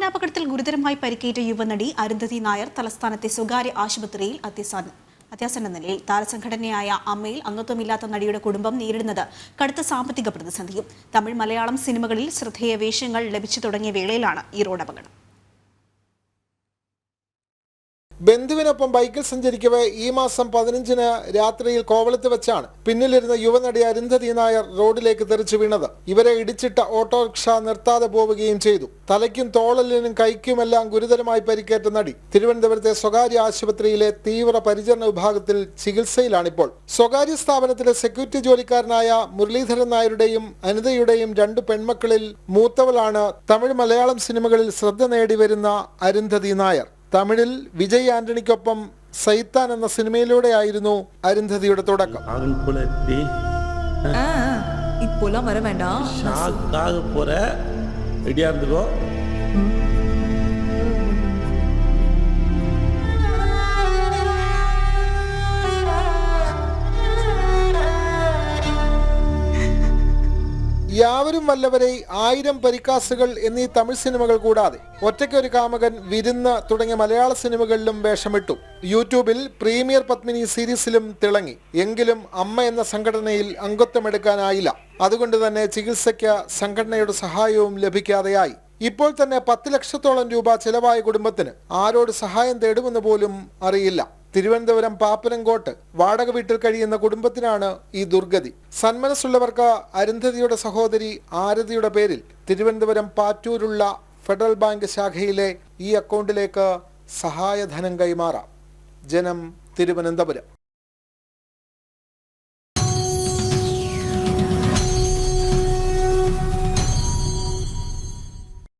വാഹനാപകടത്തിൽ ഗുരുതരമായി പരിക്കേറ്റ യുവനടി അരുന്ധതി നായർ തലസ്ഥാനത്തെ സ്വകാര്യ ആശുപത്രിയിൽ അത്യാസന്ന നിലയിൽ. താരസംഘടനയായ അമ്മയിൽ അംഗത്വമില്ലാത്ത നടിയുടെ കുടുംബം നേരിടുന്നത് കടുത്ത സാമ്പത്തിക പ്രതിസന്ധിയും. തമിഴ് മലയാളം സിനിമകളിൽ ശ്രദ്ധേയ വേഷങ്ങൾ ലഭിച്ചു തുടങ്ങിയ വേളയിലാണ് ഈ റോഡപകടം. ബന്ധുവിനൊപ്പം ബൈക്കിൽ സഞ്ചരിക്കവേ ഈ മാസം 15-ന് രാത്രിയിൽ കോവളത്ത് വെച്ചാണ് പിന്നിലിരുന്ന യുവനടി അരുന്ധതി നായർ റോഡിലേക്ക് തെറിച്ചു വീണത്. ഇവരെ ഇടിച്ചിട്ട ഓട്ടോറിക്ഷ നിർത്താതെ പോവുകയും ചെയ്തു. തലയ്ക്കും തോളലിനും കൈക്കുമെല്ലാം ഗുരുതരമായി പരിക്കേറ്റ നടി തിരുവനന്തപുരത്തെ സ്വകാര്യ ആശുപത്രിയിലെ തീവ്ര പരിചരണ വിഭാഗത്തിൽ ചികിത്സയിലാണിപ്പോൾ. സ്വകാര്യ സ്ഥാപനത്തിലെ സെക്യൂരിറ്റി ജോലിക്കാരനായ മുരളീധരൻ നായരുടെയും അനിതയുടെയും 2 പെൺമക്കളിൽ മൂത്തവളാണ് തമിഴ് മലയാളം സിനിമകളിൽ ശ്രദ്ധ നേടിവരുന്ന അരുന്ധതി നായർ. തമിഴിൽ വിജയ് ആന്റണിക്കൊപ്പം സൈത്താൻ എന്ന സിനിമയിലൂടെയായിരുന്നു അരുന്ധതിയുടെ തുടക്കം. യാവരും വല്ലവരെ, 1000 പരിക്കാസുകൾ എന്നീ തമിഴ് സിനിമകൾ കൂടാതെ ഒറ്റയ്ക്കൊരു കാമകൻ, വിരുന്ന് തുടങ്ങിയ മലയാള സിനിമകളിലും വേഷമിട്ടു. യൂട്യൂബിൽ പ്രീമിയർ പത്മിനി സീരീസിലും തിളങ്ങി. എങ്കിലും അമ്മ എന്ന സംഘടനയിൽ അംഗത്വമെടുക്കാനായില്ല. അതുകൊണ്ട് തന്നെ ചികിത്സയ്ക്ക് സംഘടനയുടെ സഹായവും ലഭിക്കാതെയായി. ഇപ്പോൾ തന്നെ 10 ലക്ഷത്തോളം രൂപ ചെലവായ കുടുംബത്തിന് ആരോട് സഹായം തേടുമെന്ന് പോലും അറിയില്ല. തിരുവനന്തപുരം പാപ്പനംകോട്ട് വാടക വീട്ടിൽ കഴിയുന്ന കുടുംബത്തിനാണ് ഈ ദുർഗതി. സന്മനസ്സുള്ളവർക്ക് അരുന്ധതിയുടെ സഹോദരി ആരതിയുടെ പേരിൽ തിരുവനന്തപുരം പാറ്റൂരുള്ള ഫെഡറൽ ബാങ്ക് ശാഖയിലെ ഈ അക്കൗണ്ടിലേക്ക് സഹായധനം കൈമാറാം. ജനം, തിരുവനന്തപുരം.